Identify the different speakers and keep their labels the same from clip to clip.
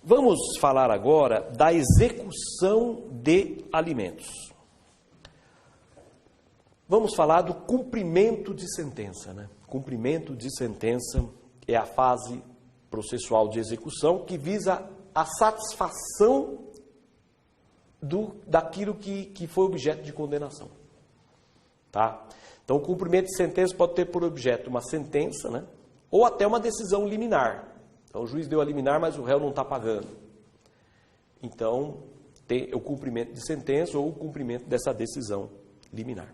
Speaker 1: Vamos falar agora da execução de alimentos. Vamos falar do cumprimento de sentença, né? Cumprimento de sentença é a fase processual de execução que visa a satisfação daquilo que foi objeto de condenação. Tá? Então, o cumprimento de sentença pode ter por objeto uma sentença, né? Ou até uma decisão liminar. Então, o juiz deu a liminar, mas o réu não está pagando. Então, tem o cumprimento de sentença ou o cumprimento dessa decisão liminar.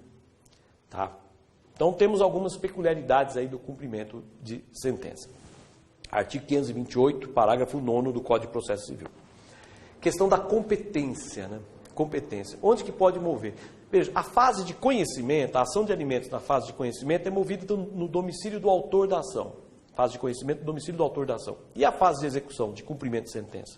Speaker 1: Tá? Então, temos algumas peculiaridades aí do cumprimento de sentença. Artigo 528, parágrafo 9º do Código de Processo Civil. Questão da competência, né? Competência. Onde que pode mover? Veja, a fase de conhecimento, a ação de alimentos na fase de conhecimento é movida no domicílio do autor da ação. Fase de conhecimento do domicílio do autor da ação. E a fase de execução, de cumprimento de sentença?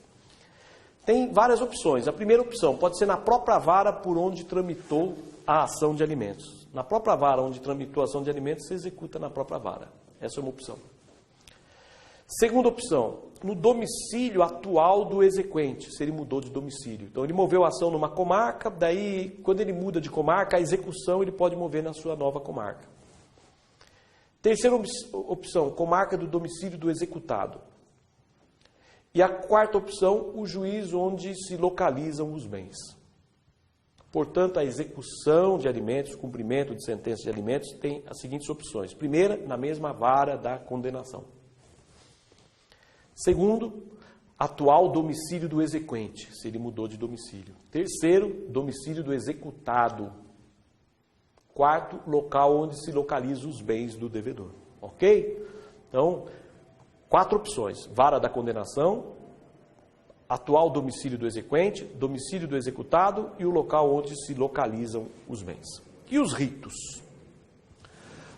Speaker 1: Tem várias opções. A primeira opção pode ser na própria vara por onde tramitou a ação de alimentos. Na própria vara onde tramitou a ação de alimentos, se executa na própria vara. Essa é uma opção. Segunda opção, no domicílio atual do exequente, se ele mudou de domicílio. Então, ele moveu a ação numa comarca, daí, quando ele muda de comarca, a execução ele pode mover na sua nova comarca. Terceira opção, comarca do domicílio do executado. E a quarta opção, o juiz onde se localizam os bens. Portanto, a execução de alimentos, cumprimento de sentença de alimentos, tem as seguintes opções. Primeira, na mesma vara da condenação. Segundo, atual domicílio do exequente, se ele mudou de domicílio. Terceiro, domicílio do executado. Quarto, local onde se localizam os bens do devedor. Ok? Então, 4 opções. Vara da condenação, atual domicílio do exequente, domicílio do executado e o local onde se localizam os bens. E os ritos?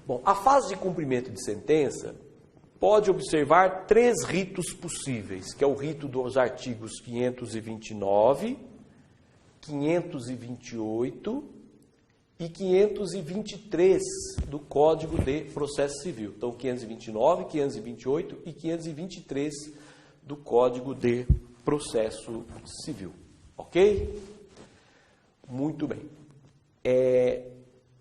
Speaker 1: Bom, a fase de cumprimento de sentença pode observar 3 ritos possíveis, que é o rito dos artigos 529, 528 e 523 do Código de Processo Civil. Então, 529, 528 e 523 do Código de Processo Civil. Ok? Muito bem.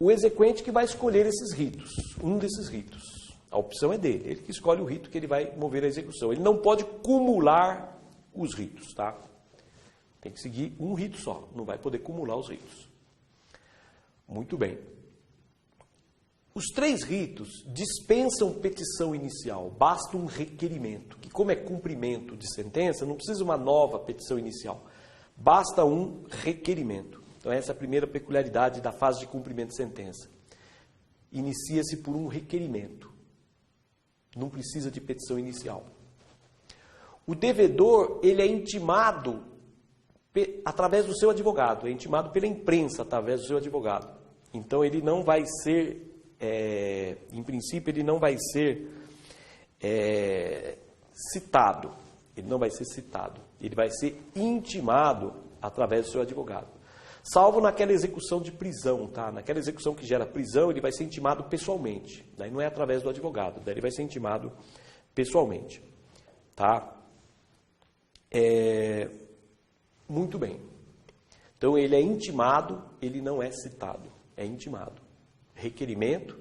Speaker 1: O exequente que vai escolher esses ritos, um desses ritos. A opção é dele, ele que escolhe o rito que ele vai mover a execução. Ele não pode cumular os ritos, tá? Tem que seguir um rito só, não vai poder cumular os ritos. Muito bem. Os 3 ritos dispensam petição inicial, basta um requerimento, que como é cumprimento de sentença, não precisa uma nova petição inicial, basta um requerimento. Então essa é a primeira peculiaridade da fase de cumprimento de sentença. Inicia-se por um requerimento, não precisa de petição inicial. O devedor, ele é intimado através do seu advogado, é intimado pela imprensa através do seu advogado. Então, ele não vai ser, em princípio, ele não vai ser citado. Ele não vai ser citado. Ele vai ser intimado através do seu advogado. Salvo naquela execução de prisão, tá? Naquela execução que gera prisão, ele vai ser intimado pessoalmente. Daí não é através do advogado, daí ele vai ser intimado pessoalmente. Tá? Muito bem. Então, ele é intimado, ele não é citado. É intimado. Requerimento,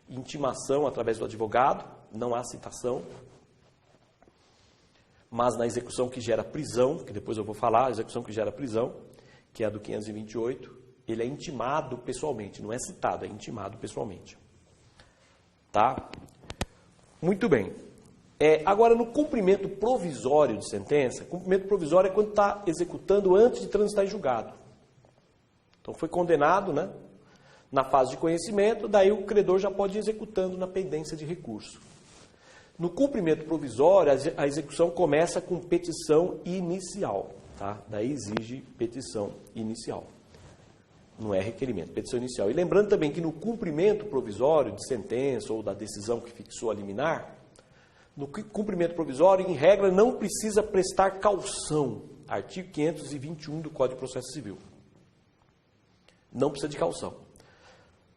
Speaker 1: intimação através do advogado, não há citação. Mas na execução que gera prisão, que depois eu vou falar, a execução que gera prisão, que é a do 528, ele é intimado pessoalmente, não é citado, é intimado pessoalmente. Tá? Muito bem. Agora, no cumprimento provisório de sentença, cumprimento provisório é quando está executando antes de transitar em julgado. Então, foi condenado, né, na fase de conhecimento, daí o credor já pode ir executando na pendência de recurso. No cumprimento provisório, a execução começa com petição inicial. Tá? Daí exige petição inicial. Não é requerimento, petição inicial. E lembrando também que no cumprimento provisório de sentença ou da decisão que fixou a liminar, no cumprimento provisório, em regra, não precisa prestar caução. Artigo 521 do Código de Processo Civil. Não precisa de caução.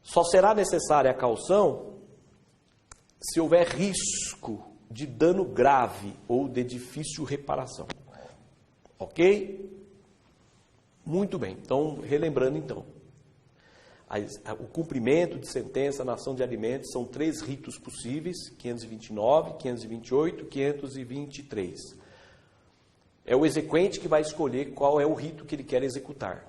Speaker 1: Só será necessária a caução se houver risco de dano grave ou de difícil reparação. Ok? Muito bem. Então, relembrando então. O cumprimento de sentença na ação de alimentos são 3 ritos possíveis, 529, 528, 523. É o exequente que vai escolher qual é o rito que ele quer executar.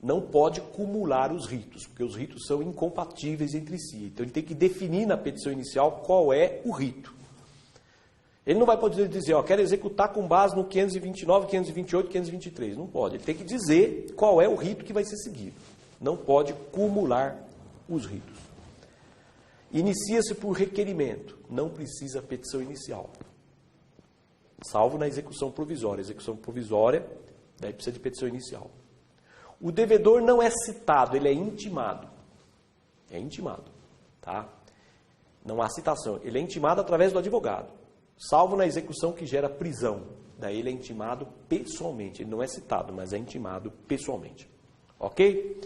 Speaker 1: Não pode cumular os ritos, porque os ritos são incompatíveis entre si. Então ele tem que definir na petição inicial qual é o rito. Ele não vai poder dizer, ó, quero executar com base no 529, 528, 523. Não pode. Ele tem que dizer qual é o rito que vai ser seguido. Não pode cumular os ritos. Inicia-se por requerimento. Não precisa petição inicial. Salvo na execução provisória. Execução provisória, daí precisa de petição inicial. O devedor não é citado, ele é intimado. É intimado, tá? Não há citação. Ele é intimado através do advogado. Salvo na execução que gera prisão. Daí ele é intimado pessoalmente. Ele não é citado, mas é intimado pessoalmente. Ok?